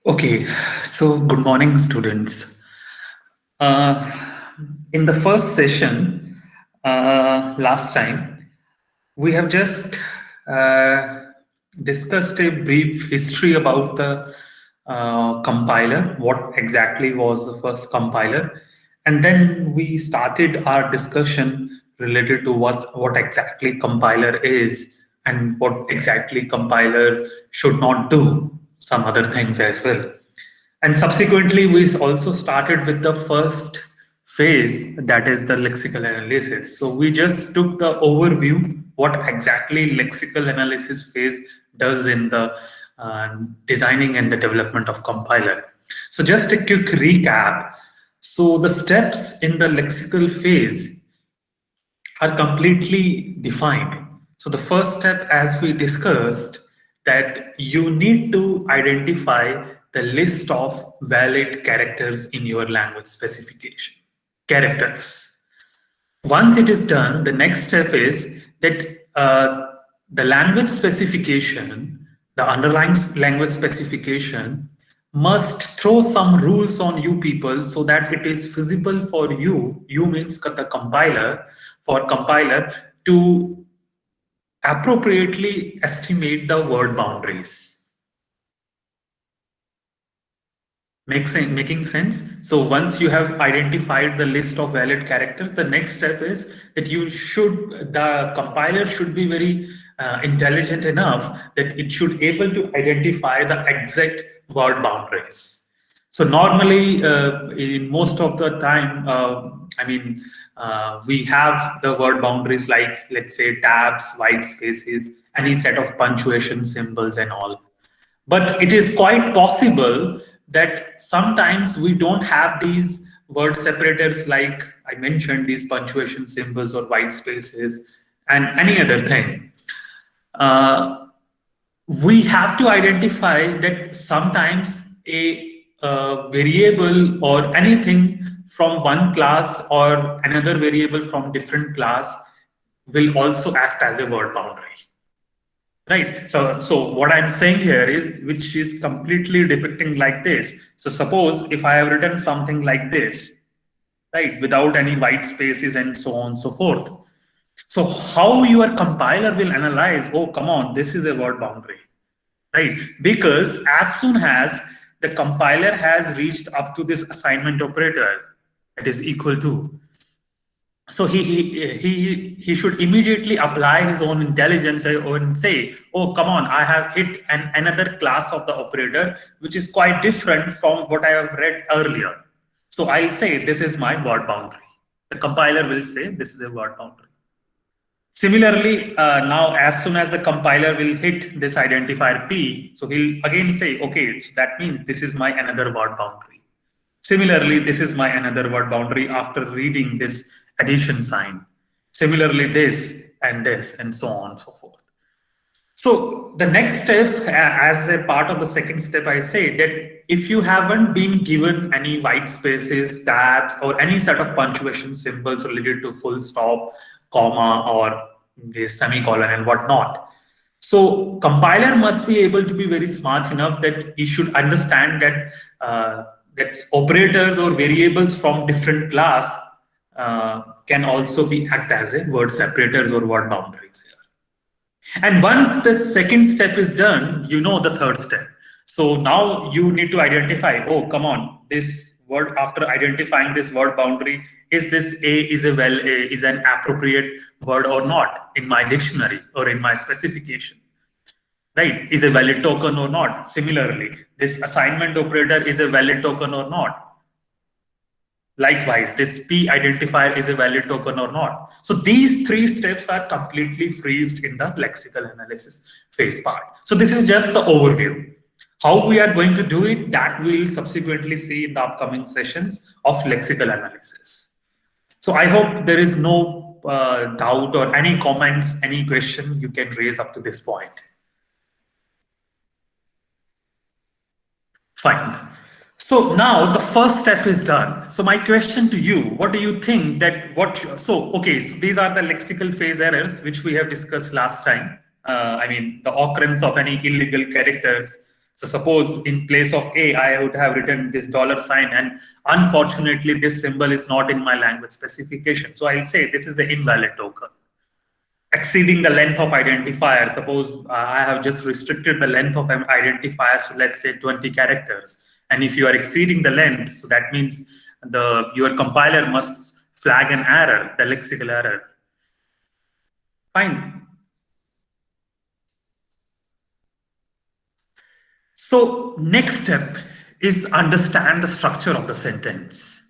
Okay, so good morning, students. Uh, in the first session, last time, we have just uh, discussed a brief history about the compiler, what exactly was the first compiler, and then we started our discussion related to what exactly compiler is and what exactly compiler should not do, some other things as well. And subsequently, we also started with the first phase, that is the lexical analysis. So we just took the overview, what exactly lexical analysis phase does in the designing and the development of compiler. So just a quick recap. So the steps in the lexical phase are completely defined. So the first step, as we discussed, that you need to identify the list of valid characters in your language specification. Characters. Once it is done, the next step is that the language specification, the underlying language specification, must throw some rules on you people so that it is feasible for you. You means the compiler, for compiler to appropriately estimate the word boundaries. Making sense? So once you have identified the list of valid characters, the next step is that the compiler should be very intelligent enough that it should able to identify the exact word boundaries. So normally, in most of the time, we have the word boundaries like, let's say, tabs, white spaces, any set of punctuation symbols and all. But it is quite possible that sometimes we don't have these word separators like I mentioned, these punctuation symbols or white spaces and any other thing. Uh, we have to identify that sometimes a variable or anything from one class or another variable from different class will also act as a word boundary. Right. So what I'm saying here is, which is completely depicting like this. So suppose if I have written something like this, right, without any white spaces and so on and so forth. So how your compiler will analyze, oh, come on, this is a word boundary, right? Because as soon as the compiler has reached up to this assignment operator, that is equal to, so he should immediately apply his own intelligence and say, oh, come on, I have hit another class of the operator which is quite different from what I have read earlier. So I'll say this is my word boundary. The compiler will say this is a word boundary. Similarly, now as soon as the compiler will hit this identifier p, so he'll again say, okay, so that means this is my another word boundary. Similarly, this is my another word boundary after reading this addition sign. Similarly, this, and so on and so forth. So the next step, as a part of the second step, I say that if you haven't been given any white spaces, tabs, or any set of punctuation symbols related to full stop, comma, or the semicolon and whatnot, so compiler must be able to be very smart enough that he should understand that that operators or variables from different class can also be act as a word separators or word boundaries here. And once the second step is done, you know the third step. So now you need to identify, oh, come on, this word, after identifying this word boundary, is this is an appropriate word or not in my dictionary or in my specification? Right, is a valid token or not? Similarly, this assignment operator is a valid token or not? Likewise, this p identifier is a valid token or not? So these three steps are completely freezed in the lexical analysis phase part. So this is just the overview. How we are going to do it, that we'll subsequently see in the upcoming sessions of lexical analysis. So I hope there is no doubt or any comments, any question you can raise up to this point. Fine. So now the first step is done. So my question to you, what do you think that okay, so these are the lexical phase errors which we have discussed last time. The occurrence of any illegal characters. So suppose in place of A, I would have written this $sign, and unfortunately this symbol is not in my language specification. So I'll say this is an invalid token. Exceeding the length of identifier, suppose I have just restricted the length of an identifier to, let's say, 20 characters. And if you are exceeding the length, so that means your compiler must flag an error, the lexical error. Fine. So next step is understand the structure of the sentence.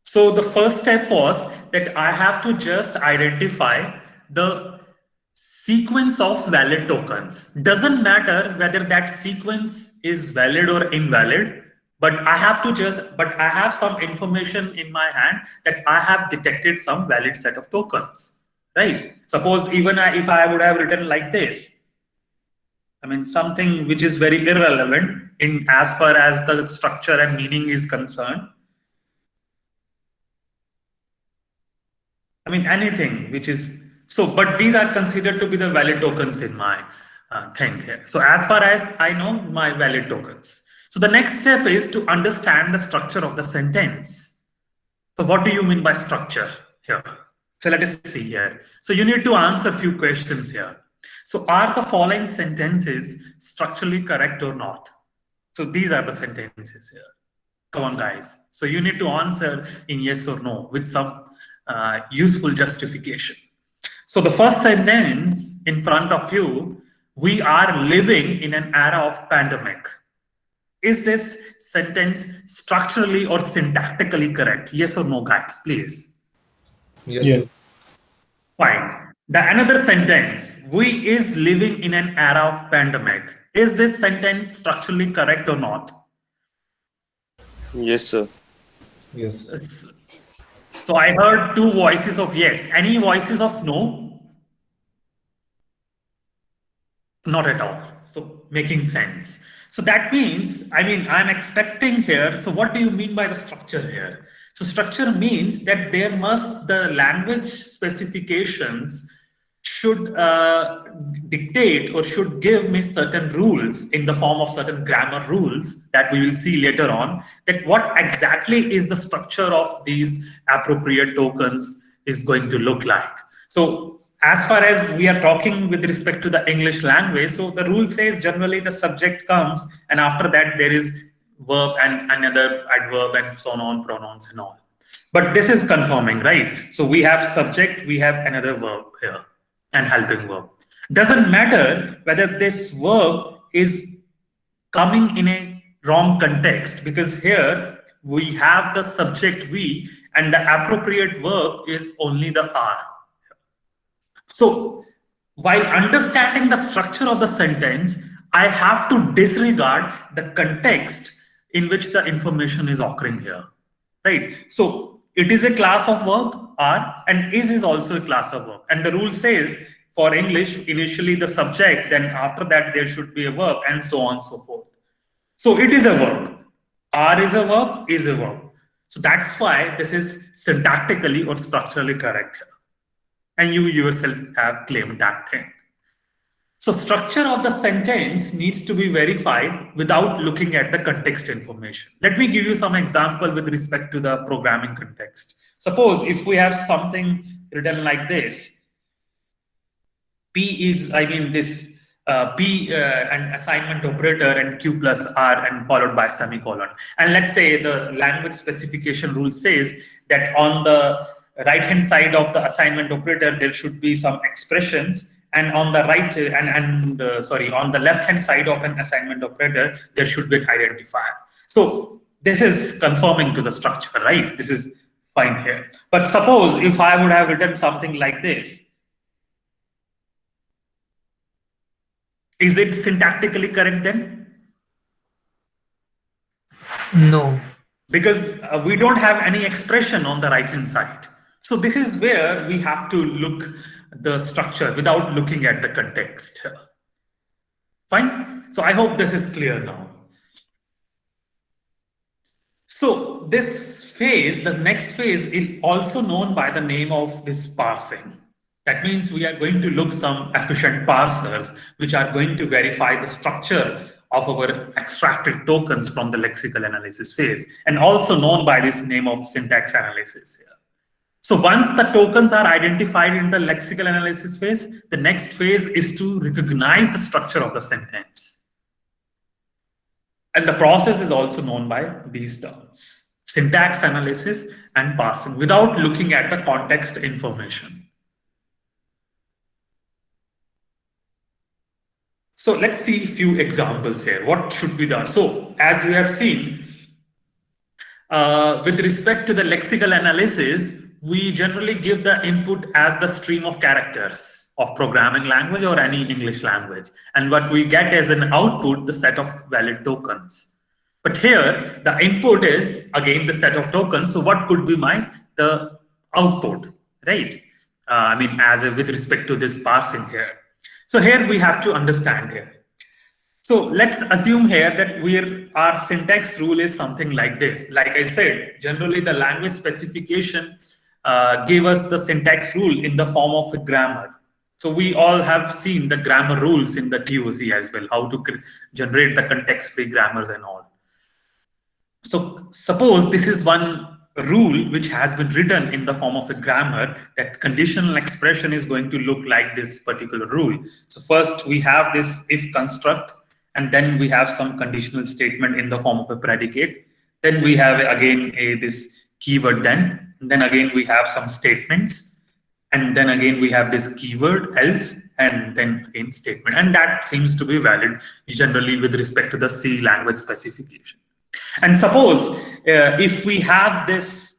So the first step was that I have to just identify the sequence of valid tokens. Doesn't matter whether that sequence is valid or invalid, but I have some information in my hand that I have detected some valid set of tokens, right? Suppose even if I would have written like this, I mean, something which is very irrelevant in as far as the structure and meaning is concerned. I mean, anything which is so, but these are considered to be the valid tokens in my thing here. So as far as I know, my valid tokens. So the next step is to understand the structure of the sentence. So what do you mean by structure here? So let us see here. So you need to answer a few questions here. So are the following sentences structurally correct or not? So these are the sentences here. Come on, guys. So you need to answer in yes or no with some useful justification. So the first sentence in front of you, we are living in an era of pandemic. Is this sentence structurally or syntactically correct? Yes or no, guys, please. Yes. Yes. Fine. The another sentence, we is living in an era of pandemic. Is this sentence structurally correct or not? Yes, sir. Yes. So I heard two voices of yes. Any voices of no? Not at all. So making sense. So that means, I mean, I'm expecting here. So what do you mean by the structure here? So structure means that the language specifications should dictate or should give me certain rules in the form of certain grammar rules that we will see later on, that what exactly is the structure of these appropriate tokens is going to look like. So as far as we are talking with respect to the English language, so the rule says generally the subject comes and after that there is verb and another adverb and so on, pronouns and all. But this is confirming, right? So we have subject, we have another verb here and helping verb. Doesn't matter whether this verb is coming in a wrong context, because here we have the subject we and the appropriate verb is only the are. So while understanding the structure of the sentence, I have to disregard the context in which the information is occurring here, right? So it is a class of verb, are, and is also a class of verb. And the rule says for English, initially the subject, then after that there should be a verb, and so on and so forth. So it is a verb. Are is a verb, is a verb. So that's why this is syntactically or structurally correct here. And you yourself have claimed that thing. So structure of the sentence needs to be verified without looking at the context information. Let me give you some example with respect to the programming context. Suppose if we have something written like this, P is, I mean this P an assignment operator and Q plus R and followed by semicolon. And let's say the language specification rule says that on the right hand side of the assignment operator there should be some expressions, and on the right on the left hand side of an assignment operator there should be an identifier. So this is conforming to the structure, right? This is fine here. But suppose if I would have written something like this, is it syntactically correct then? No. Because we don't have any expression on the right hand side. So this is where we have to look the structure without looking at the context. Fine. So I hope this is clear now. So this phase, the next phase, is also known by the name of this parsing. That means we are going to look some efficient parsers which are going to verify the structure of our extracted tokens from the lexical analysis phase, and also known by this name of syntax analysis here. So once the tokens are identified in the lexical analysis phase, the next phase is to recognize the structure of the sentence. And the process is also known by these terms: syntax analysis and parsing, without looking at the context information. So let's see a few examples here. What should be done? So as we have seen, with respect to the lexical analysis, we generally give the input as the stream of characters of programming language or any English language. And what we get as an output, the set of valid tokens. But here, the input is, again, the set of tokens. So what could be the output, right? With respect to this parsing here. So here we have to understand here. So let's assume here that our syntax rule is something like this. Like I said, generally the language specification gave us the syntax rule in the form of a grammar. So we all have seen the grammar rules in the TOC as well, how to generate the context-free grammars and all. So suppose this is one rule which has been written in the form of a grammar, that conditional expression is going to look like this particular rule. So first we have this if construct, and then we have some conditional statement in the form of a predicate. Then we have again this keyword then, and then again we have some statements, and then again we have this keyword else, and then again statement. And that seems to be valid generally with respect to the C language specification. And suppose if we have this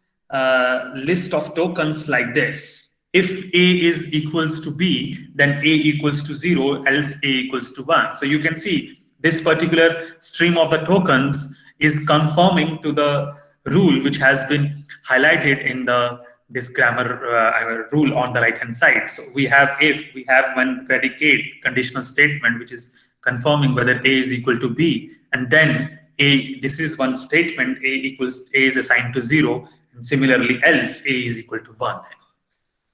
list of tokens like this: if A is equals to B, then A equals to 0, else A equals to 1. So you can see this particular stream of the tokens is conforming to the rule which has been highlighted in this grammar rule on the right hand side. So we have if, we have one predicate conditional statement which is confirming whether A is equal to B, and then this is one statement, A is assigned to 0, and similarly else A is equal to 1.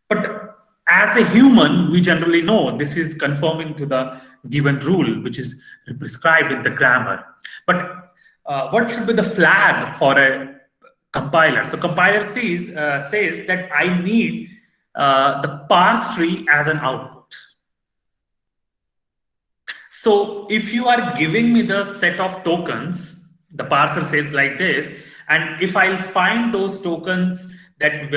But as a human, we generally know this is conforming to the given rule which is prescribed in the grammar. But what should be the flag for a compiler? So compiler says that I need the parse tree as an output. So if you are giving me the set of tokens, the parser says like this, and if I find those tokens that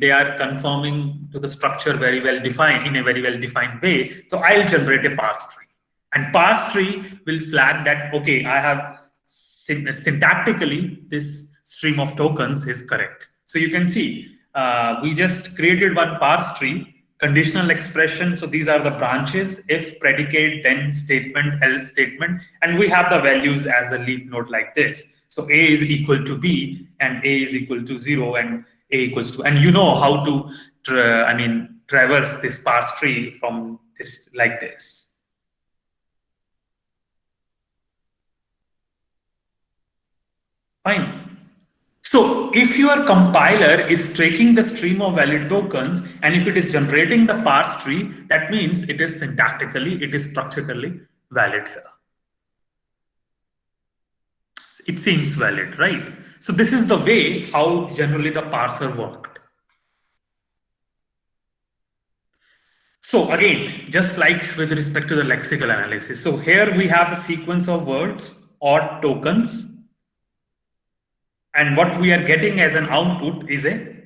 they are conforming to the structure very well defined in a very well defined way, so I'll generate a parse tree, and parse tree will flag that okay, I have syntactically this stream of tokens is correct. So you can see we just created one parse tree. Conditional expression, so these are the branches: if, predicate, then statement, else statement, and we have the values as a leaf node like this. So A is equal to B, and A is equal to 0, and A equals to, and you know how to traverse this parse tree from this like this. Fine. So if your compiler is taking the stream of valid tokens, and if it is generating the parse tree, that means it is syntactically, it is structurally valid here. It seems valid, right? So this is the way how generally the parser worked. So again, just like with respect to the lexical analysis, so here we have the sequence of words or tokens, and what we are getting as an output is a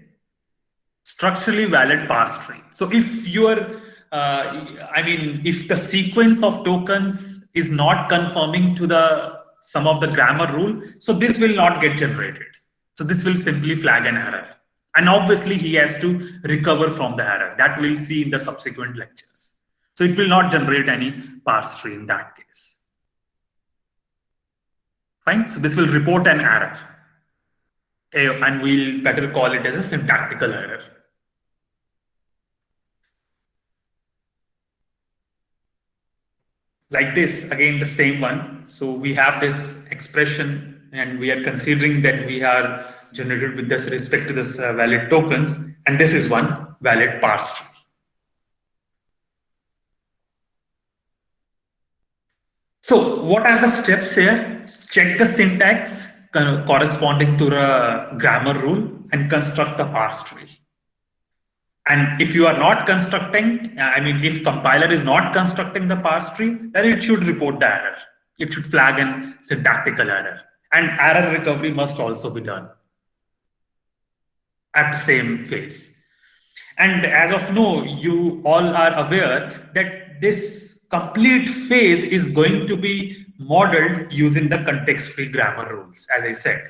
structurally valid parse tree. So if your, if the sequence of tokens is not conforming to the sum of the grammar rule, so this will not get generated. So this will simply flag an error. And obviously he has to recover from the error. That we'll see in the subsequent lectures. So it will not generate any parse tree in that case. Fine, so this will report an error. And we'll better call it as a syntactical error. Like this, again, the same one. So we have this expression, and we are considering that we are generated with this respect to this valid tokens, and this is one valid parse tree. So what are the steps here? Check the syntax corresponding to the grammar rule and construct the parse tree. And if you are not constructing, if compiler is not constructing the parse tree, then it should report the error. It should flag an syntactical error. And error recovery must also be done at the same phase. And as of now, you all are aware that this complete phase is going to be modeled using the context-free grammar rules, as I said.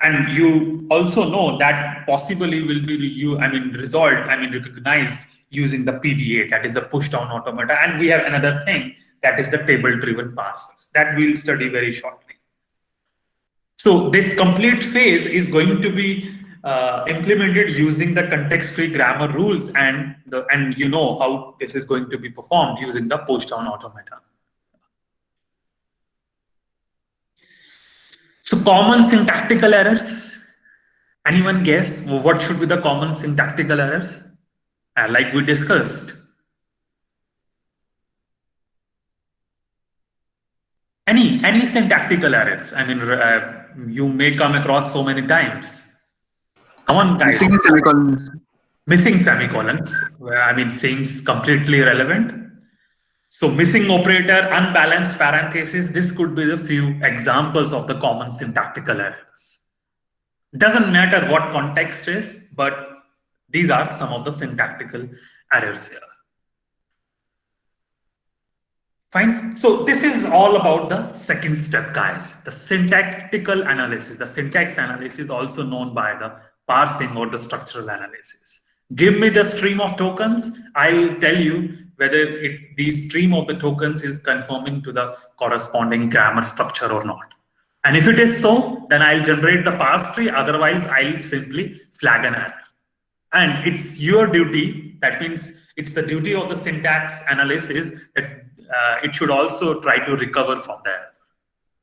And you also know that possibly will be recognized using the PDA, that is the push-down automata. And we have another thing, that is the table-driven parsers, that we'll study very shortly. So this complete phase is going to be implemented using the context-free grammar rules, and you know how this is going to be performed using the push-down automata. So common syntactical errors. Anyone guess what should be the common syntactical errors? Like we discussed. Any syntactical errors? You may come across so many times. Come on, guys. Missing semicolons. Missing semicolons. Seems completely irrelevant. So missing operator, unbalanced parenthesis, this could be the few examples of the common syntactical errors. Doesn't matter what context is, but these are some of the syntactical errors here. Fine. So this is all about the second step, guys. The syntactical analysis. The syntax analysis, also known by the parsing or the structural analysis. Give me the stream of tokens. I'll tell you whether the stream of the tokens is conforming to the corresponding grammar structure or not. And if it is so, then I'll generate the parse tree. Otherwise, I'll simply flag an error. And it's your duty. That means it's the duty of the syntax analysis that it should also try to recover from the error.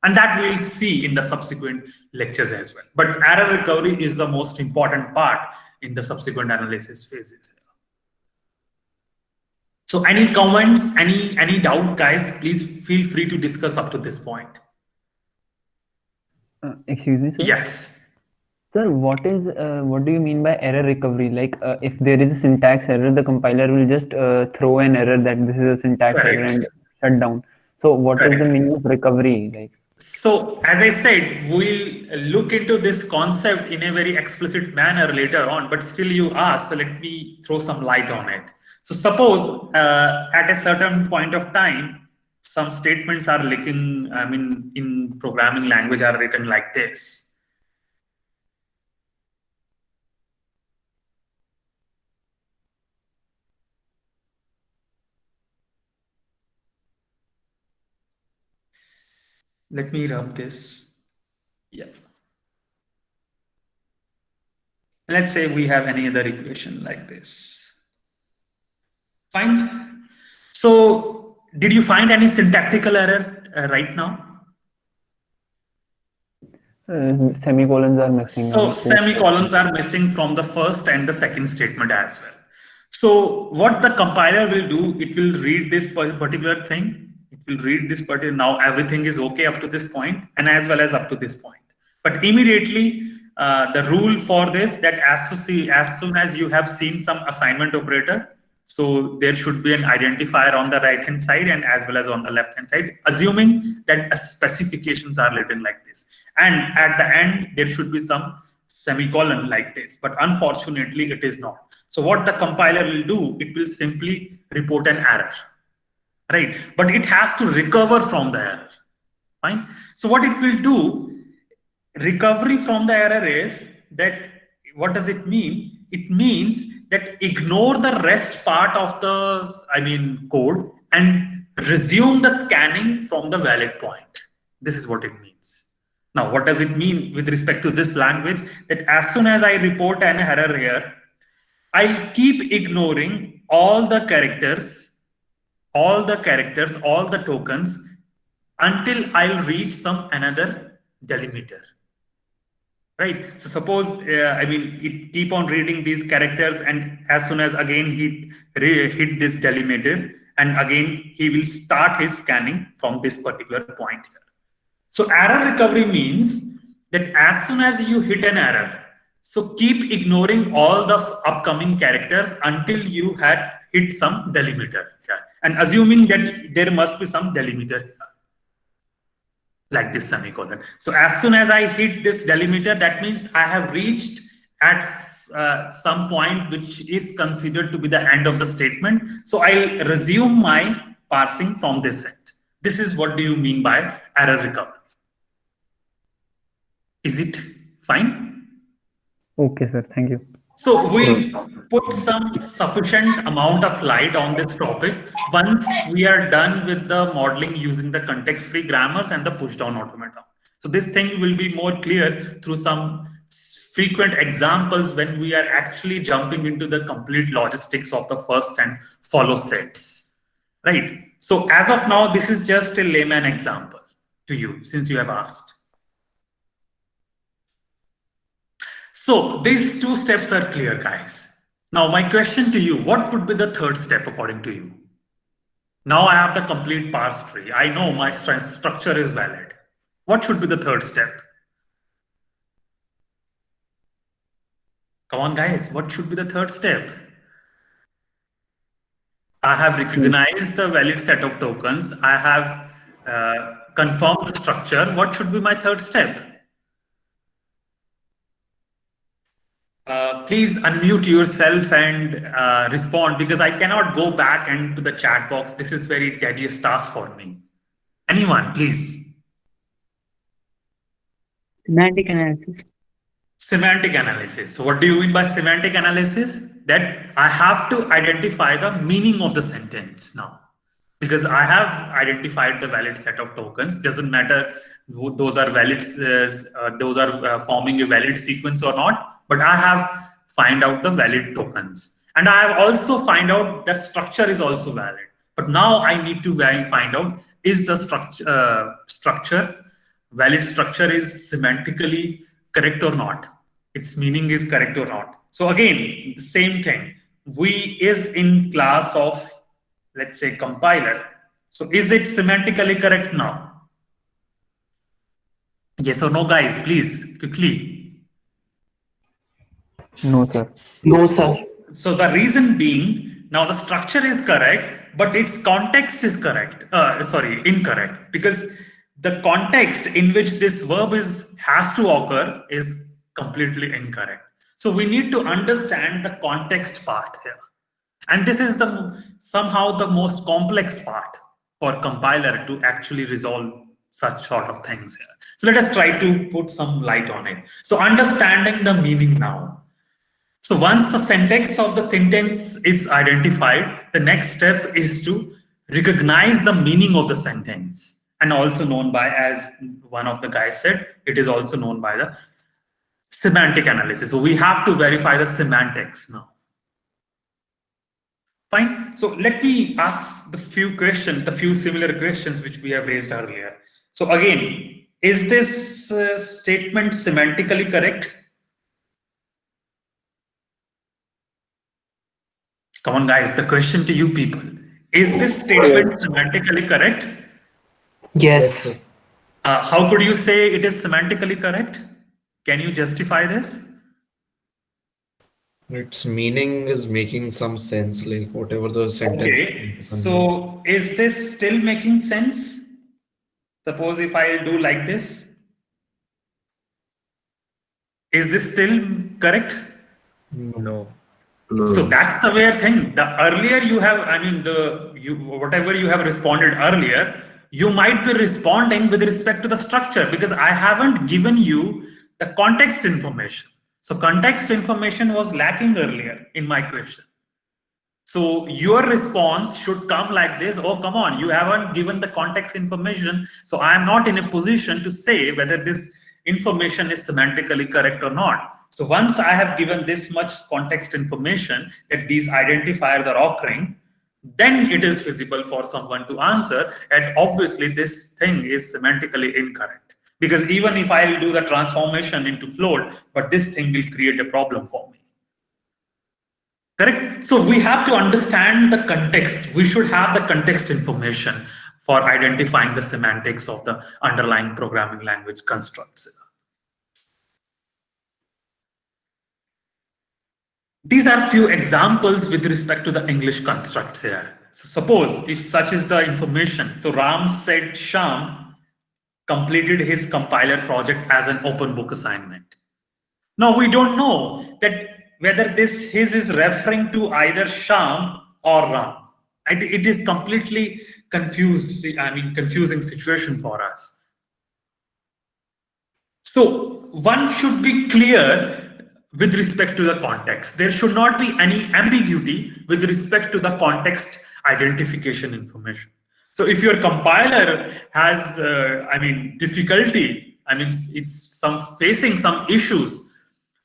And that we'll see in the subsequent lectures as well. But error recovery is the most important part in the subsequent analysis phases. So any comments, any doubt, guys, please feel free to discuss up to this point. Excuse me, sir? Yes. Sir, what do you mean by error recovery? Like if there is a syntax error, the compiler will just throw an error that this is a syntax error and shut down. So what is the meaning of recovery? Like? So as I said, we'll look into this concept in a very explicit manner later on, but still you asked, so let me throw some light on it. So suppose at a certain point of time, some statements are in programming language are written like this. Let me rub this. Yeah. Let's say we have any other equation like this. Fine. So did you find any syntactical error right now? Semicolons are missing. So semicolons are missing from the first and the second statement as well. So what the compiler will do, it will read this particular thing. It will read this particular, now everything is okay up to this point and as well as up to this point. But immediately the rule for this, that as soon as you have seen some assignment operator, so there should be an identifier on the right hand side and as well as on the left hand side, assuming that specifications are written like this. And at the end, there should be some semicolon like this, but unfortunately it is not. So what the compiler will do, it will simply report an error, right? But it has to recover from the error, fine? So what it will do, recovery from the error is that, what does it mean? It means that ignore the rest part of the code and resume the scanning from the valid point. This is what it means. Now, what does it mean with respect to this language? That as soon as I report an error here, I'll keep ignoring all the characters, all the tokens until I'll reach some another delimiter. Right. So suppose, it keep on reading these characters, and as soon as again he hit this delimiter, and again he will start his scanning from this particular point here. So error recovery means that as soon as you hit an error, so keep ignoring all the upcoming characters until you had hit some delimiter here, and assuming that there must be some delimiter here, like this semicolon. So as soon as I hit this delimiter, that means I have reached at some point which is considered to be the end of the statement. So I'll resume my parsing from this end. This is what do you mean by error recovery. Is it fine? Okay, sir. Thank you. So we put some sufficient amount of light on this topic once we are done with the modeling using the context-free grammars and the push-down automata. So this thing will be more clear through some frequent examples when we are actually jumping into the complete logistics of the first and follow sets, right? So as of now, this is just a layman example to you since you have asked. So these two steps are clear, guys. Now my question to you, what would be the third step according to you? Now I have the complete parse tree. I know my structure is valid. What should be the third step? Come on, guys, what should be the third step? I have recognized the valid set of tokens. I have confirmed the structure. What should be my third step? Please unmute yourself and respond, because I cannot go back into the chat box. This is very tedious task for me. Anyone, please. Semantic analysis. Semantic analysis. So what do you mean by semantic analysis? That I have to identify the meaning of the sentence now, because I have identified the valid set of tokens. Doesn't matter those are valid, those are forming a valid sequence or not, but I have find out the valid tokens, and I have also find out that structure is also valid. But now I need to find out, is the structure valid structure is semantically correct or not? Its meaning is correct or not? So again, the same thing. We is in class of, let's say, compiler. So is it semantically correct now? Yes or no, guys, please, quickly. No, sir. No, sir. So the reason being, now the structure is correct, but its context is correct. Incorrect, because the context in which this verb has to occur is completely incorrect. So we need to understand the context part here, and this is somehow the most complex part for compiler to actually resolve such sort of things here. So let us try to put some light on it. So understanding the meaning now. So once the syntax of the sentence is identified, the next step is to recognize the meaning of the sentence, and also known by, as one of the guys said, it is also known by the semantic analysis. So we have to verify the semantics now. Fine. So let me ask the few similar questions which we have raised earlier. So again, is this statement semantically correct? Come on, guys, the question to you people. Is this statement semantically correct? Yes. How could you say it is semantically correct? Can you justify this? Its meaning is making some sense, like whatever the sentence. Okay, so is this still making sense? Suppose if I do like this. Is this still correct? No. So that's the weird thing. The earlier you have, whatever you have responded earlier, you might be responding with respect to the structure, because I haven't given you the context information. So context information was lacking earlier in my question. So your response should come like this: oh, come on, you haven't given the context information, so I am not in a position to say whether this information is semantically correct or not. So once I have given this much context information that these identifiers are occurring, then it is feasible for someone to answer, and obviously this thing is semantically incorrect. Because even if I will do the transformation into float, but this thing will create a problem for me. Correct? So we have to understand the context. We should have the context information for identifying the semantics of the underlying programming language constructs. These are few examples with respect to the English constructs here. So suppose if such is the information, so Ram said Sham completed his compiler project as an open book assignment. Now we don't know that whether his is referring to either Sham or Ram. It is completely confusing situation for us. So one should be clear with respect to the context. There should not be any ambiguity with respect to the context identification information. So if your compiler has, difficulty, it's facing some issues,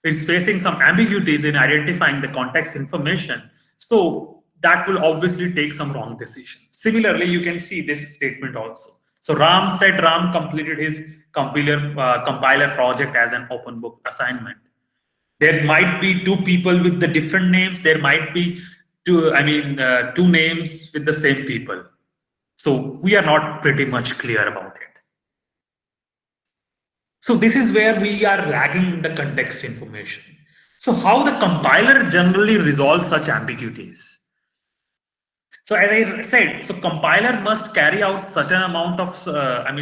it's facing some ambiguities in identifying the context information, so that will obviously take some wrong decision. Similarly, you can see this statement also. So Ram said Ram completed his compiler project as an open book assignment. There might be two people with the different names. There might be two names with the same people. So we are not pretty much clear about it. So this is where we are lagging the context information. So how the compiler generally resolves such ambiguities? So as I said, so compiler must carry out certain amount of,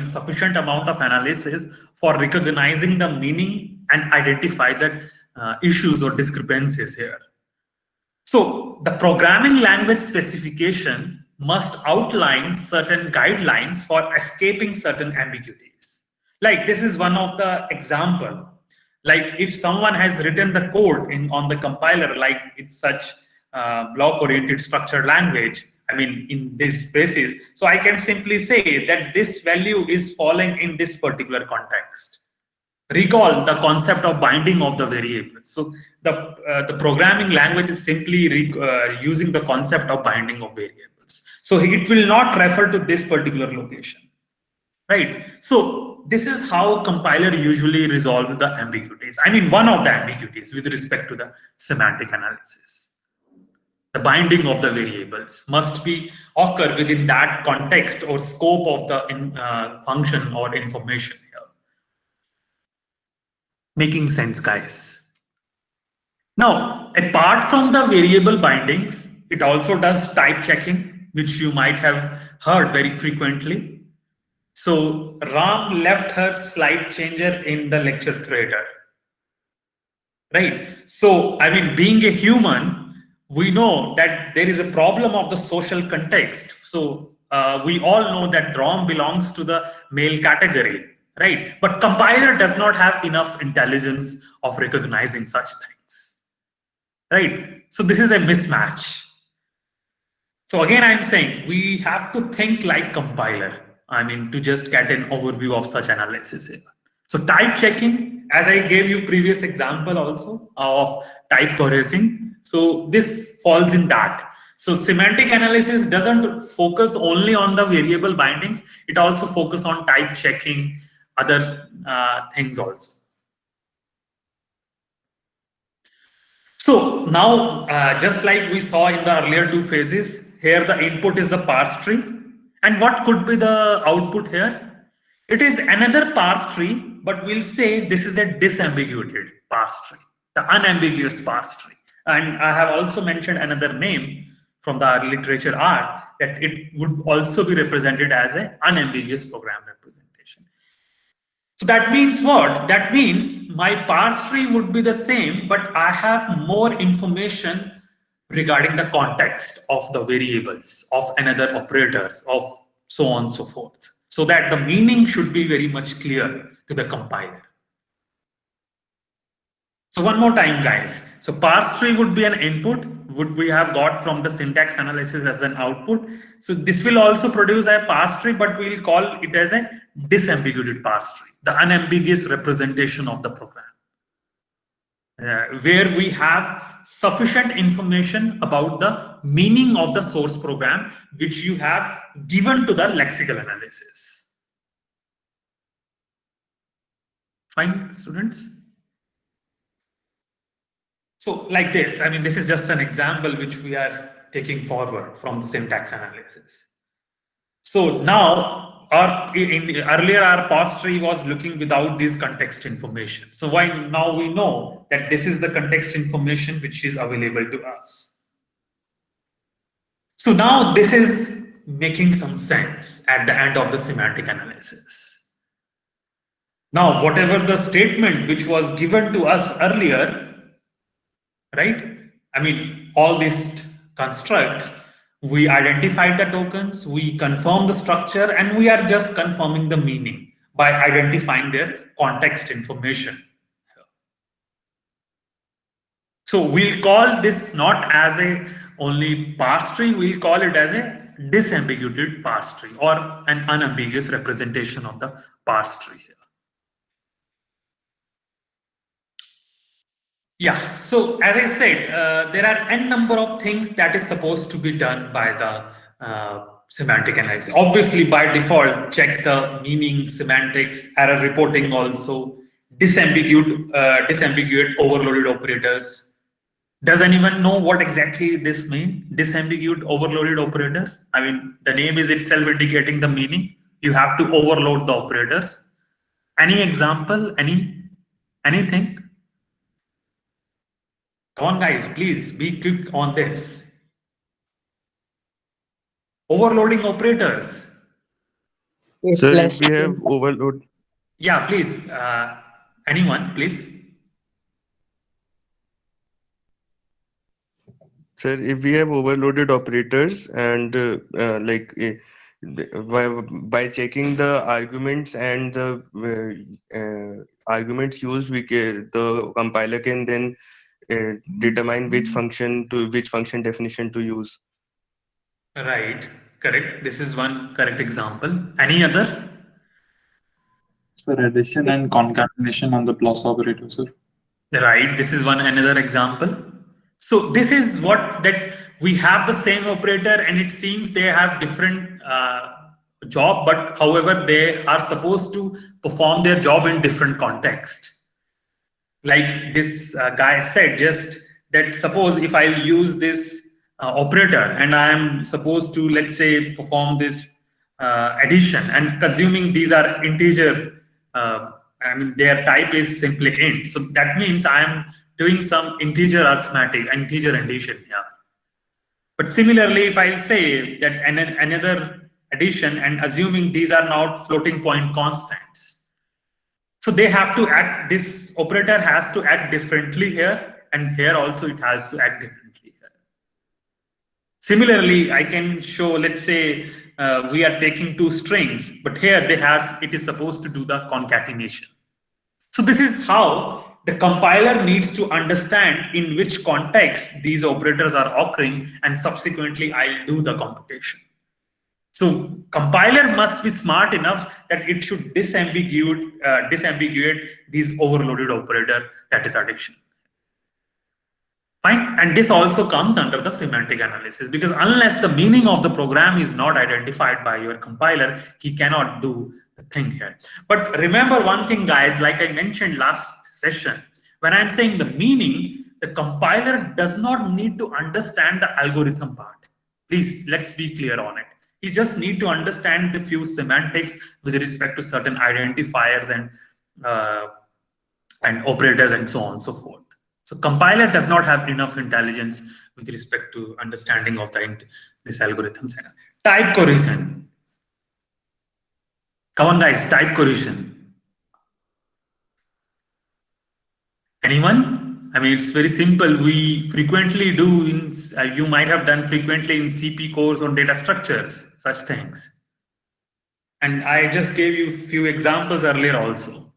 sufficient amount of analysis for recognizing the meaning and identify the issues or discrepancies here. So the programming language specification must outline certain guidelines for escaping certain ambiguities. Like this is one of the example. Like if someone has written the code on the compiler, like it's such block-oriented structured language, in this basis, so I can simply say that this value is falling in this particular context. Recall the concept of binding of the variables. So the programming language is simply using the concept of binding of variables. So it will not refer to this particular location, right? So this is how compiler usually resolve the ambiguities. One of the ambiguities with respect to the semantic analysis. The binding of the variables must occur within that context or scope of the function or information here. Making sense, guys? Now, apart from the variable bindings, it also does type checking, which you might have heard very frequently. So Ram left her slide changer in the lecture threader, right? So, being a human, we know that there is a problem of the social context. So we all know that Ram belongs to the male category, right? But compiler does not have enough intelligence of recognizing such things, right? So this is a mismatch. So again, I'm saying we have to think like compiler, to just get an overview of such analysis here. So type checking, as I gave you previous example also of type coercing. So this falls in that. So semantic analysis doesn't focus only on the variable bindings. It also focuses on type checking, other things also. So now, just like we saw in the earlier two phases, here the input is the parse tree. And what could be the output here? It is another parse tree, but we'll say this is a disambiguated parse tree, the unambiguous parse tree. And I have also mentioned another name from the literature art that it would also be represented as an unambiguous program representation. So that means what? That means my parse tree would be the same, but I have more information regarding the context of the variables, of another operators, of so on and so forth, so that the meaning should be very much clear to the compiler. So one more time, guys. So parse tree would be an input, would we have got from the syntax analysis as an output. So this will also produce a parse tree, but we'll call it as a disambiguated parse tree, the unambiguous representation of the program, where we have sufficient information about the meaning of the source program, which you have given to the lexical analysis. Fine, students? So like this, I mean, this is just an example which we are taking forward from the syntax analysis. So now, earlier our parse tree was looking without this context information. So now we know that this is the context information which is available to us. So now this is making some sense at the end of the semantic analysis. Now, whatever the statement which was given to us earlier, right? I mean, all these constructs, we identified the tokens, we confirm the structure, and we are just confirming the meaning by identifying their context information. So we'll call this not as a only parse tree, we'll call it as a disambiguated parse tree or an unambiguous representation of the parse tree here. Yeah, so as I said, there are n number of things that is supposed to be done by the semantic analysis. Obviously, by default, check the meaning, semantics, error reporting also, disambiguate overloaded operators. Does anyone know what exactly this means? Disambiguate overloaded operators? I mean, the name is itself indicating the meaning. You have to overload the operators. Any example? Anything? Come on, guys, please be quick on this. Overloading operators. Sir, if we have overload, Yeah, please. Anyone, please. sir, if we have overloaded operators and by checking the arguments and the arguments used, the compiler can then determine which function definition to use. Right, correct. This is one correct example. Any other? Sir, addition and concatenation on the plus operator, sir. Right, this is another example. So this is what that we have the same operator and it seems they have different job, but however they are supposed to perform their job in different context. Like this guy said, just that suppose if I use this operator and I am supposed to, let's say, perform this addition and assuming these are integer, I mean, their type is simply int. So that means I am doing some integer arithmetic, integer addition here. But similarly, if I say that another addition and assuming these are now floating point constants. So they have to act, this operator has to act differently here, and here also it has to act differently here. Similarly, I can show, let's say, we are taking two strings, but here it is supposed to do the concatenation. So this is how the compiler needs to understand in which context these operators are occurring, and subsequently I'll do the computation. So compiler must be smart enough that it should disambiguate these overloaded operator, that is addition. Fine, and this also comes under the semantic analysis, because unless the meaning of the program is not identified by your compiler, he cannot do the thing here. But remember one thing, guys, like I mentioned last session, when I'm saying the meaning, the compiler does not need to understand the algorithm part. Please, let's be clear on it. You just need to understand the few semantics with respect to certain identifiers and operators and so on and so forth. So compiler does not have enough intelligence with respect to understanding of this algorithms. Type coercion. Come on, guys, type coercion. Anyone? I mean, it's very simple. We frequently do you might have done frequently in CP course on data structures, such things. And I just gave you a few examples earlier also.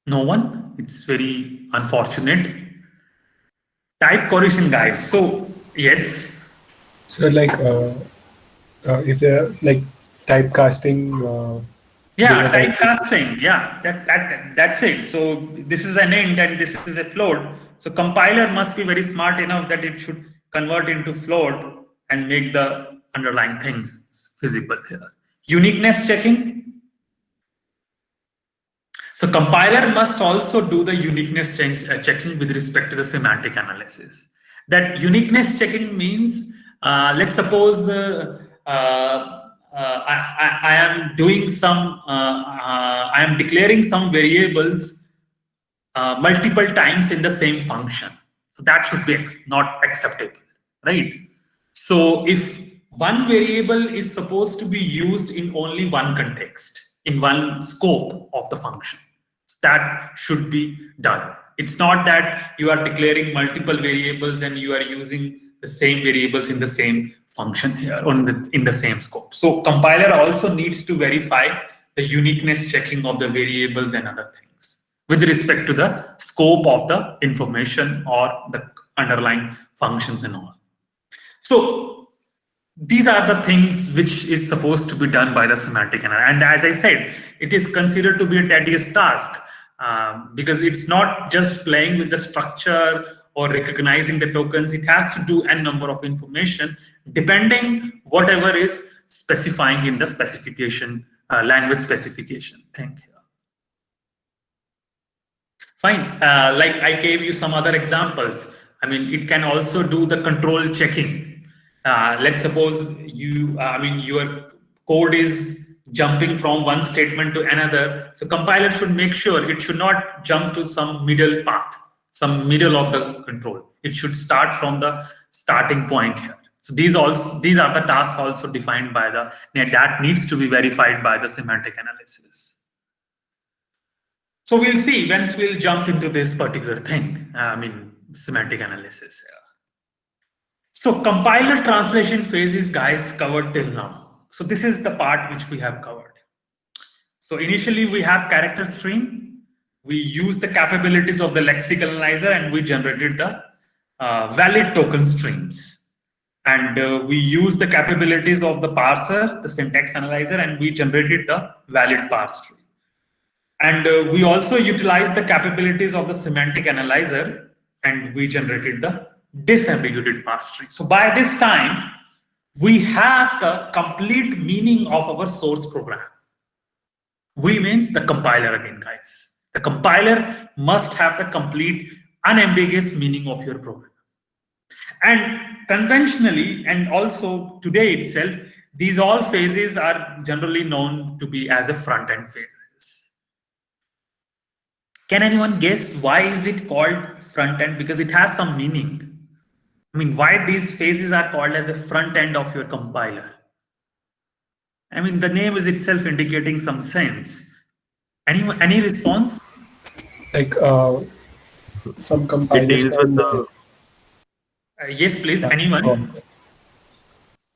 No one? It's very unfortunate. Type coercion, guys. So, yes. So, like, if they're like typecasting. Yeah, typecasting. Yeah, that's it. So this is an int and this is a float. So compiler must be very smart enough that it should convert into float and make the underlying things visible here. Uniqueness checking. So compiler must also do the uniqueness checking with respect to the semantic analysis. That uniqueness checking means, let's suppose I am doing some, I am declaring some variables multiple times in the same function. So that should be not acceptable, right? So if one variable is supposed to be used in only one context, in one scope of the function, that should be done. It's not that you are declaring multiple variables and you are using the same variables in the same function here in the same scope. So compiler also needs to verify the uniqueness checking of the variables and other things with respect to the scope of the information or the underlying functions and all. So these are the things which is supposed to be done by the semantic analysis. And as I said, it is considered to be a tedious task because it's not just playing with the structure or recognizing the tokens. It has to do n number of information depending whatever is specifying in the specification, language specification thing here. Fine, like I gave you some other examples. I mean, it can also do the control checking. Let's suppose your code is jumping from one statement to another. So compiler should make sure it should not jump to some middle path, some middle of the control. It should start from the starting point here. So these are the tasks also defined by the that needs to be verified by the semantic analysis. So we'll see once we'll jump into this particular thing. Semantic analysis here. So compiler translation phase is, guys, covered till now. So this is the part which we have covered. So initially we have character stream. We use the capabilities of the lexical analyzer and we generated the valid token streams. And we use the capabilities of the parser, the syntax analyzer, and we generated the valid parse tree. And we also utilized the capabilities of the semantic analyzer and we generated the disambiguated parse tree. So by this time, we have the complete meaning of our source program. We means the compiler again, guys. The compiler must have the complete unambiguous meaning of your program. And conventionally, and also today itself, these all phases are generally known to be as a front-end phases. Can anyone guess why is it called front-end? Because it has some meaning. I mean, why these phases are called as a front end of your compiler? I mean, the name is itself indicating some sense. Any response? Like some compilers. It deals with the. Yes, please. Anyone?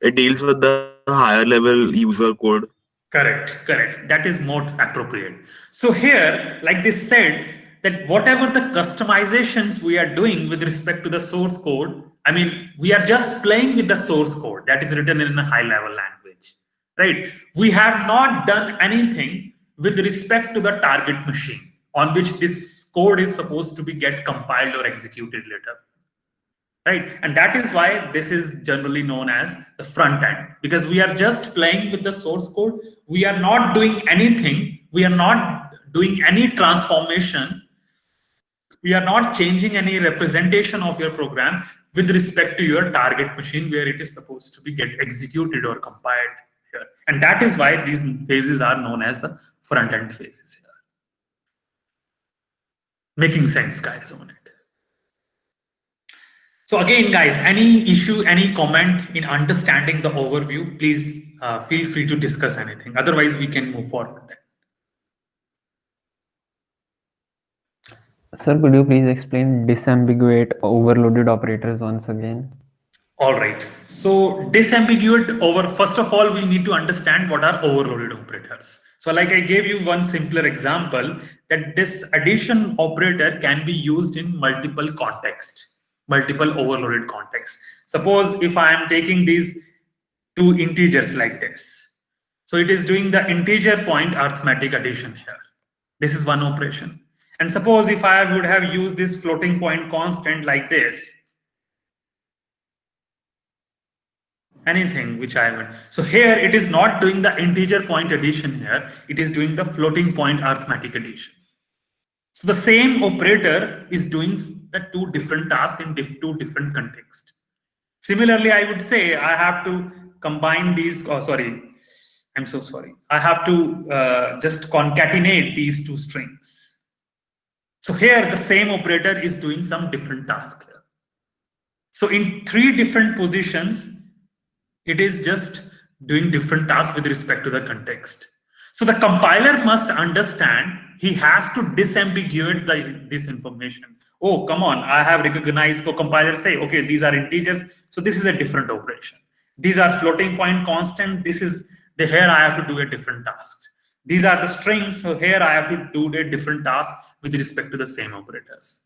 It deals with the higher level user code. Correct. That is more appropriate. So here, like this said, that whatever the customizations we are doing with respect to the source code, I mean, we are just playing with the source code that is written in a high level language, right? We have not done anything with respect to the target machine on which this code is supposed to be get compiled or executed later, right? And that is why this is generally known as the front end, because we are just playing with the source code. We are not doing anything. We are not doing any transformation. We are not changing any representation of your program with respect to your target machine where it is supposed to be get executed or compiled here. And that is why these phases are known as the front-end phases here. Making sense, guys, on it. So again, guys, any issue, any comment in understanding the overview, please feel free to discuss anything. Otherwise, we can move forward then. Sir, could you please explain disambiguate overloaded operators once again? All right. So disambiguate first of all, we need to understand what are overloaded operators. So like I gave you one simpler example that this addition operator can be used in multiple contexts, multiple overloaded contexts. Suppose if I am taking these two integers like this. So it is doing the integer point arithmetic addition here. This is one operation. And suppose if I would have used this floating point constant like this, anything which I want. So here it is not doing the integer point addition here, it is doing the floating point arithmetic addition. So the same operator is doing the two different tasks in two different contexts. Similarly, I would say I have to combine these, I'm so sorry. I have to just concatenate these two strings. So here the same operator is doing some different task here. So in three different positions, it is just doing different tasks with respect to the context. So the compiler must understand, he has to disambiguate this information. Oh, come on, I have recognized, so compiler say, okay, these are integers, so this is a different operation. These are floating point constant, here I have to do a different task. These are the strings, so here I have to do a different task with respect to the same operators.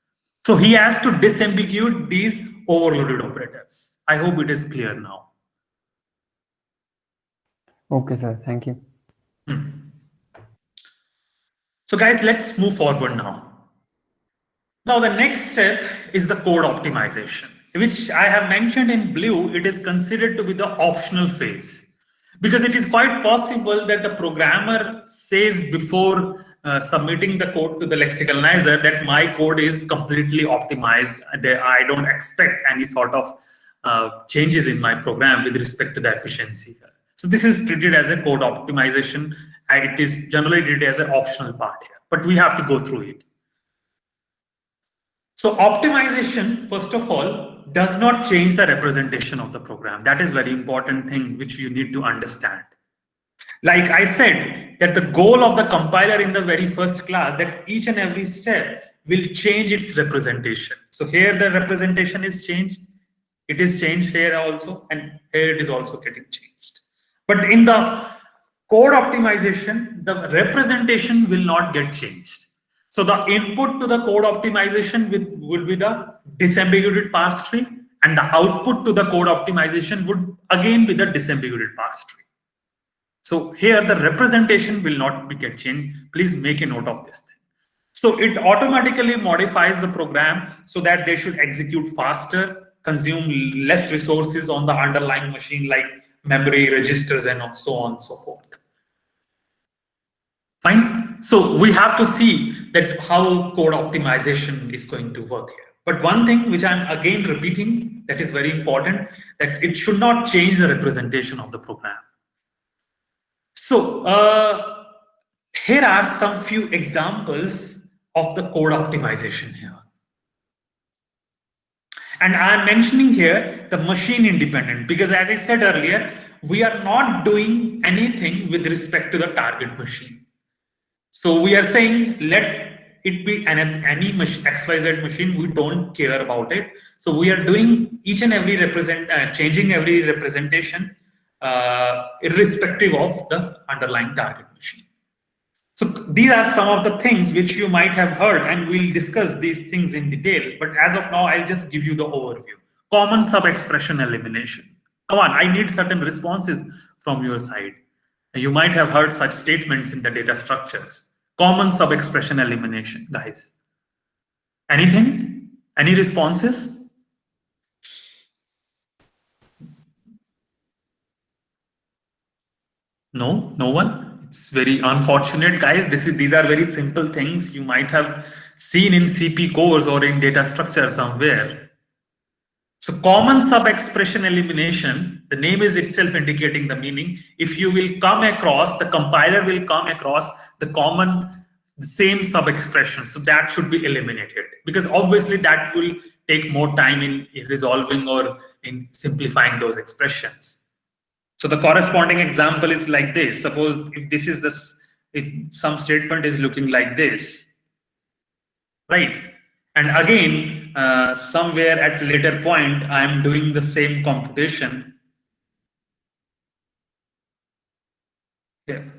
So he has to disambiguate these overloaded operators. I hope it is clear now. Okay, sir. Thank you. So guys, let's move forward now. Now the next step is the code optimization, which I have mentioned in blue. It is considered to be the optional phase, because it is quite possible that the programmer says before submitting the code to the lexical analyzer that my code is completely optimized. I don't expect any sort of changes in my program with respect to the efficiency. So this is treated as a code optimization. It is generally treated as an optional part here, but we have to go through it. So optimization, first of all, does not change the representation of the program. That is very important thing which you need to understand. Like I said, that the goal of the compiler in the very first class, that each and every step will change its representation. So here the representation is changed. It is changed here also, and here it is also getting changed. But in the code optimization, the representation will not get changed. So the input to the code optimization would be the disambiguated parse tree, and the output to the code optimization would again be the disambiguated parse tree. So here the representation will not get changed. Please make a note of this thing. So it automatically modifies the program so that they should execute faster, consume less resources on the underlying machine like memory, registers, and so on and so forth. Fine. So we have to see that how code optimization is going to work here. But one thing which I'm again repeating that is very important, that it should not change the representation of the program. So here are some few examples of the code optimization here. And I'm mentioning here the machine independent, because as I said earlier, we are not doing anything with respect to the target machine. So we are saying let it be any XYZ machine, we don't care about it. So we are doing each and every changing every representation irrespective of the underlying target machine. So these are some of the things which you might have heard, and we'll discuss these things in detail. But as of now, I'll just give you the overview. Common sub-expression elimination. Come on, I need certain responses from your side. You might have heard such statements in the data structures. Common sub-expression elimination, guys. Anything? Any responses? No, no one. It's very unfortunate, guys. These are very simple things you might have seen in CP course or in data structure somewhere. So common sub-expression elimination, the name is itself indicating the meaning. If you will come across, the compiler will come across the same sub-expression. So that should be eliminated, because obviously that will take more time in resolving or in simplifying those expressions. So the corresponding example is like this. Suppose if some statement is looking like this, right? And again, somewhere at a later point, I am doing the same computation. Here,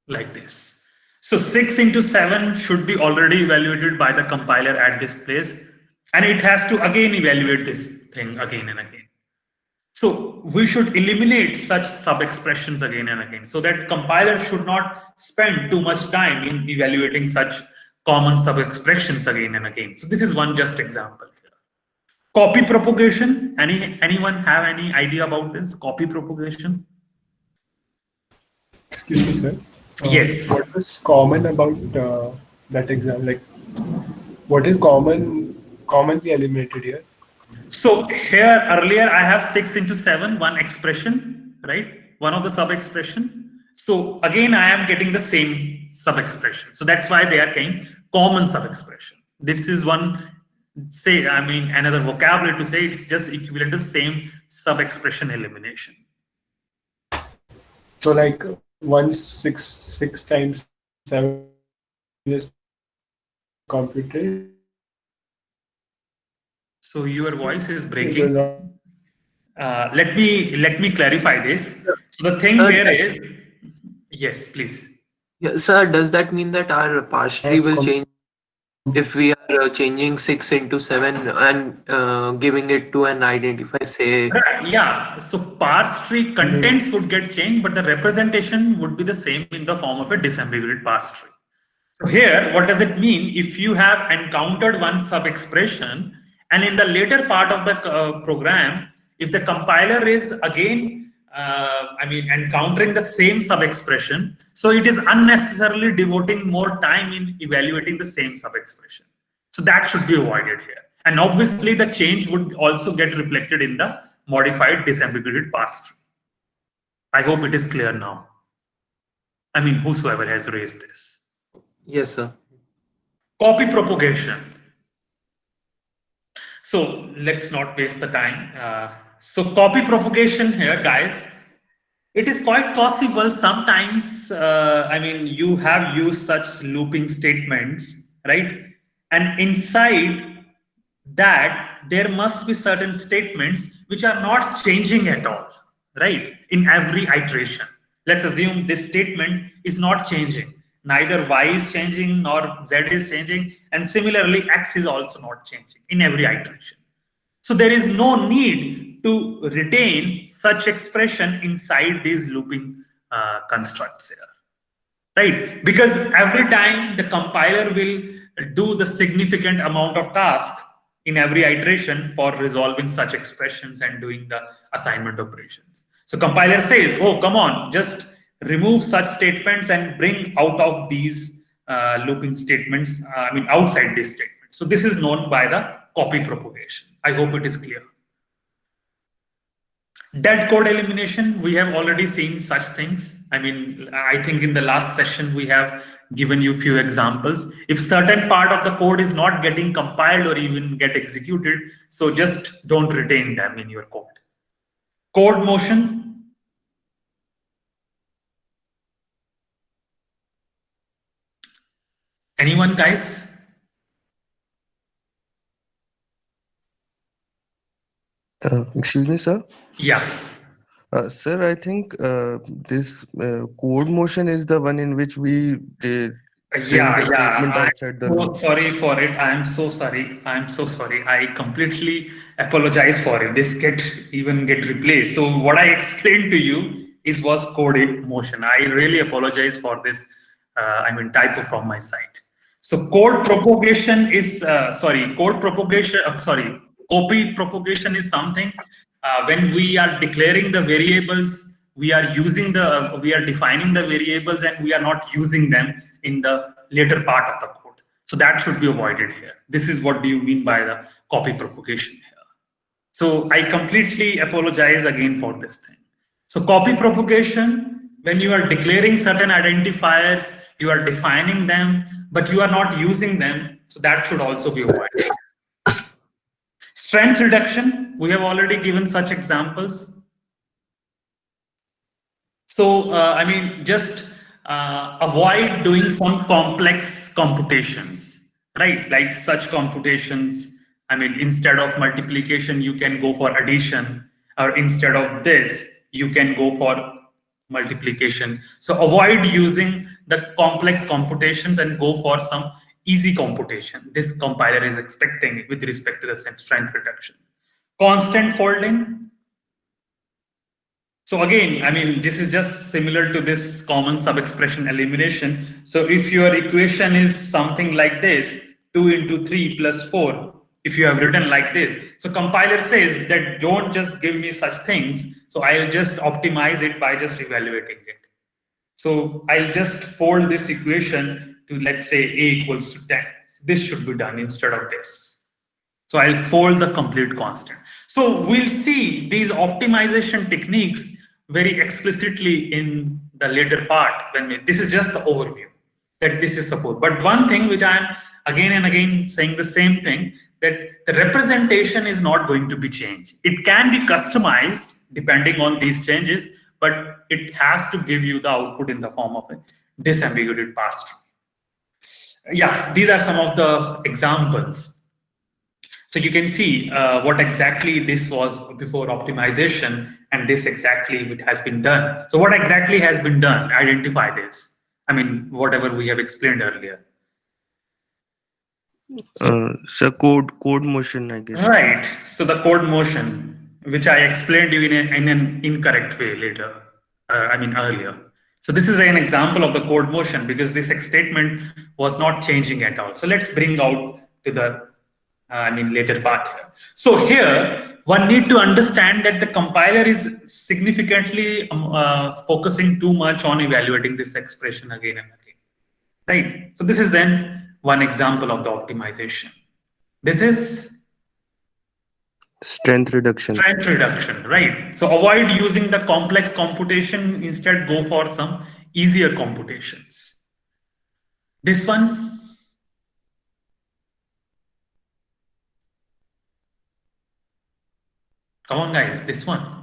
like this. So 6 into 7 should be already evaluated by the compiler at this place. And it has to again evaluate this thing again and again. So we should eliminate such sub-expressions again and again, so that compiler should not spend too much time in evaluating such common sub-expressions again and again. So this is one just example here. Copy propagation. Anyone have any idea about this? Copy propagation? Excuse me, sir. Yes. What was common about that example? Like What is commonly eliminated here? So here earlier I have 6 into 7, one expression, right? One of the sub-expression. So again, I am getting the same sub-expression. So that's why they are saying common sub-expression. This is one, say, I mean, another vocabulary to say it's just equivalent to same sub-expression elimination. So like 6 times 7 is computed. So your voice is breaking. Let me clarify this. So the thing here is, yes, please. Yeah, sir, does that mean that our parse tree will change if we are changing 6 into 7 and giving it to an identifier, say? Yeah, so parse tree contents would get changed, but the representation would be the same in the form of a disambiguated parse tree. So here, what does it mean? If you have encountered one sub-expression, and in the later part of the program, if the compiler is again, encountering the same sub-expression, so it is unnecessarily devoting more time in evaluating the same sub-expression. So that should be avoided here. And obviously, the change would also get reflected in the modified disambiguated parse tree. I hope it is clear now. I mean, whosoever has raised this. Yes, sir. Copy propagation. So let's not waste the time. So copy propagation here, guys, it is quite possible sometimes, you have used such looping statements, right? And inside that, there must be certain statements which are not changing at all, right? In every iteration. Let's assume this statement is not changing. Neither y is changing nor z is changing, and similarly x is also not changing in every iteration. So there is no need to retain such expression inside these looping constructs here, right? Because every time the compiler will do the significant amount of task in every iteration for resolving such expressions and doing the assignment operations. So compiler says, oh, come on, just remove such statements and bring out of these looping statements, outside this statement. So this is known by the copy propagation. I hope it is clear. Dead code elimination, we have already seen such things. I think in the last session, we have given you few examples. If certain part of the code is not getting compiled or even get executed, so just don't retain them in your code. Code motion. Anyone, guys? Excuse me, sir. Yeah. Sir, I think this code motion is the one in which we bring the statement outside the loop. Sorry for it. I'm so sorry. I completely apologize for it. This even get replaced. So what I explained to you was code motion. I really apologize for this. Typo from my side. So code propagation is copy propagation is something when we are declaring the variables, we are defining the variables and we are not using them in the later part of the code. So that should be avoided here. This is what do you mean by the copy propagation here. So I completely apologize again for this thing. So copy propagation, when you are declaring certain identifiers, you are defining them, but you are not using them. So that should also be avoided. Strength reduction, we have already given such examples. So, just avoid doing some complex computations, right? Like such computations, instead of multiplication, you can go for addition, or instead of this, you can go for multiplication. So avoid using the complex computations and go for some easy computation. This compiler is expecting with respect to the strength reduction. Constant folding. So again, this is just similar to this common sub-expression elimination. So if your equation is something like this, 2 into 3 plus 4, if you have written like this, so compiler says that don't just give me such things. So I'll just optimize it by just evaluating it. So I'll just fold this equation to, let's say, a equals to 10. this should be done instead of this. So I'll fold the complete constant. So we'll see these optimization techniques very explicitly in the later part. This is just the overview that this is support. But one thing which I'm again and again saying the same thing, that the representation is not going to be changed. It can be customized depending on these changes, but it has to give you the output in the form of a disambiguated parse tree. Yeah, these are some of the examples. So you can see what exactly this was before optimization, and this exactly what has been done. So what exactly has been done? Identify this. I mean, whatever we have explained earlier. So code motion, I guess. Right. So the code motion, which I explained you in an incorrect way later. Earlier. So this is an example of the code motion because this statement was not changing at all. So let's bring out to the later part here. So here one need to understand that the compiler is significantly focusing too much on evaluating this expression again and again. Right. So this is then one example of the optimization. This is Strength reduction. Strength reduction, right? So avoid using the complex computation, instead go for some easier computations. This one, come on guys, this one.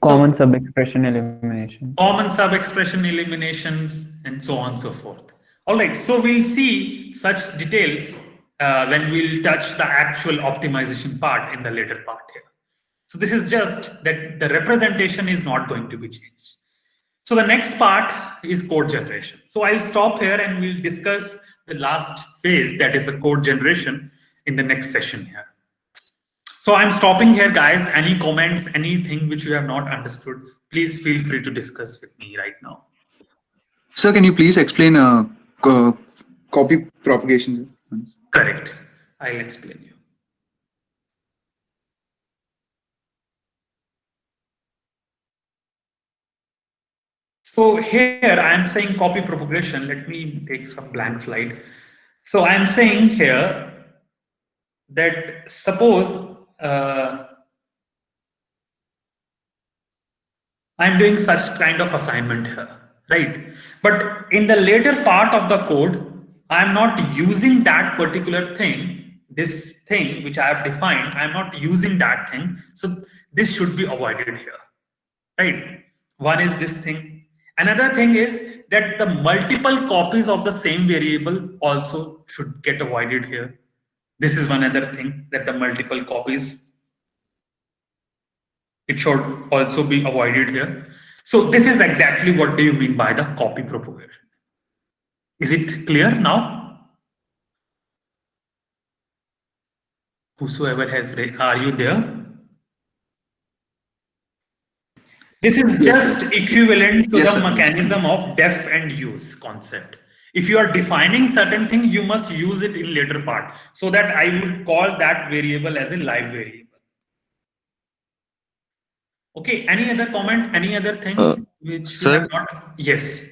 Common sub-expression elimination. Common sub-expression eliminations and so on and so forth. All right, so we'll see such details when we'll touch the actual optimization part in the later part here. So this is just that the representation is not going to be changed. So the next part is code generation. So I'll stop here and we'll discuss the last phase, that is the code generation, in the next session here. So I'm stopping here, guys. Any comments, anything which you have not understood, please feel free to discuss with me right now. Sir, can you please explain copy propagation? Correct. I'll explain you. So here I'm saying copy propagation. Let me take some blank slide. So I'm saying here that suppose I'm doing such kind of assignment here, right? But in the later part of the code, I'm not using that particular thing, this thing which I have defined, I'm not using that thing. So this should be avoided here, right? One is this thing. Another thing is that the multiple copies of the same variable also should get avoided here. This is one other thing, that the multiple copies, it should also be avoided here. So this is exactly what do you mean by the copy propagation. Is it clear now? Whosoever has read, are you there? This is just equivalent to the mechanism of def and use concept. If you are defining certain thing, you must use it in later part, so that I would call that variable as a live variable. Okay, any other comment, any other thing which sir, have not? Yes.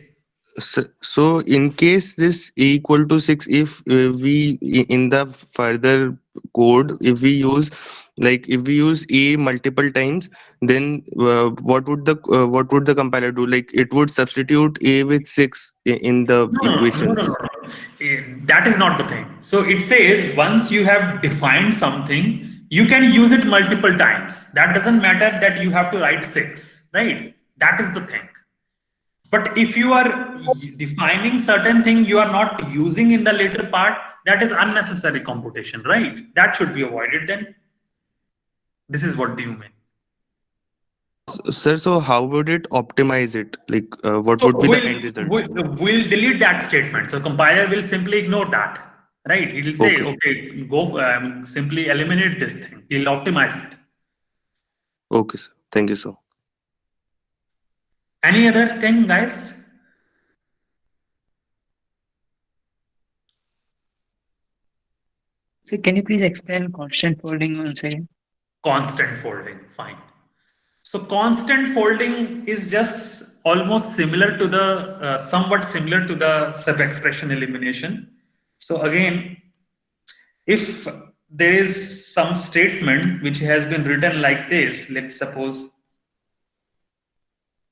So in case this equal to 6, if we in the further code, if we use a multiple times, then what would the compiler do? Like it would substitute a with 6 in the equations. No. That is not the thing. So it says once you have defined something, you can use it multiple times. That doesn't matter that you have to write 6, right? That is the thing. But if you are defining certain thing you are not using in the later part, that is unnecessary computation, right? That should be avoided then. This is what do you mean? Sir, so how would it optimize it? Like what would be the end result? We'll delete that statement. So compiler will simply ignore that, right? It will say, okay, go simply eliminate this thing. He'll optimize it. Okay, sir. Thank you, sir. Any other thing, guys? So can you please explain constant folding once again? Constant folding, fine. So constant folding is just almost similar to the, somewhat similar to the sub-expression elimination. So again, if there is some statement which has been written like this, let's suppose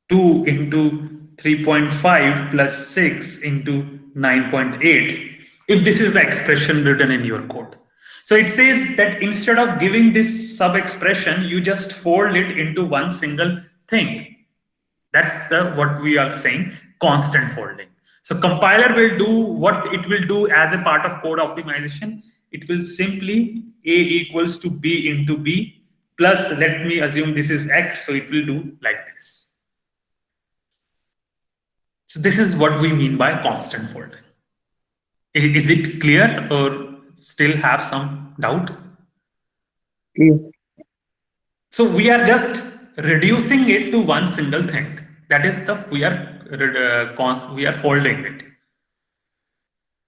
2 into 3.5 plus 6 into 9.8, if this is the expression written in your code. So it says that instead of giving this sub-expression, you just fold it into one single thing. That's what we are saying, constant folding. So compiler will do what it will do as a part of code optimization. It will simply A equals to B into B plus, let me assume this is X, so it will do like this. So this is what we mean by constant folding. Is it clear or still have some doubt? So we are just reducing it to one single thing. That is the we are folding it.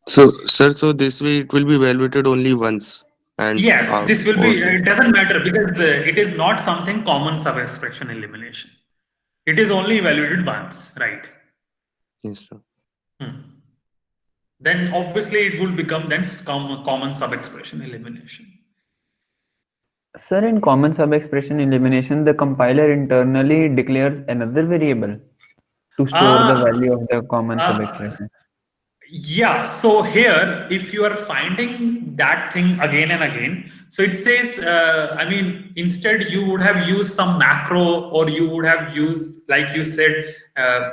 So, sir, so this way it will be evaluated only once. And Yes, this will be. okay. It doesn't matter because it is not something common sub-expression elimination. It is only evaluated once, right? Yes, sir. Then obviously it will become then common sub-expression elimination. Sir, in common sub-expression elimination, the compiler internally declares another variable to store the value of the common sub-expression. Yeah, so here, if you are finding that thing again and again, so it says, I mean, instead you would have used some macro, or you would have used, like you said,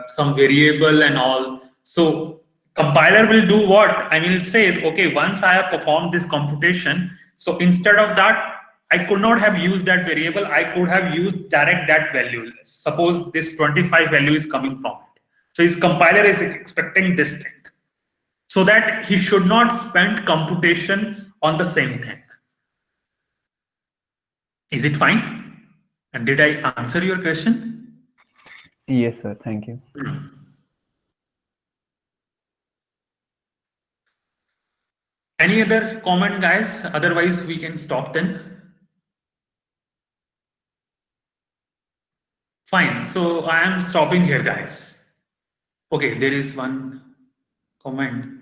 some variable and all. So compiler will do what? I mean, it says, okay, once I have performed this computation, so instead of that, I could not have used that variable. I could have used direct that value. Suppose this 25 value is coming from it. So his compiler is expecting this thing, so that he should not spend computation on the same thing. Is it fine? And did I answer your question? Yes, sir. Thank you. Any other comment, guys? Otherwise, we can stop then. Fine. So I am stopping here, guys. Okay, there is one comment.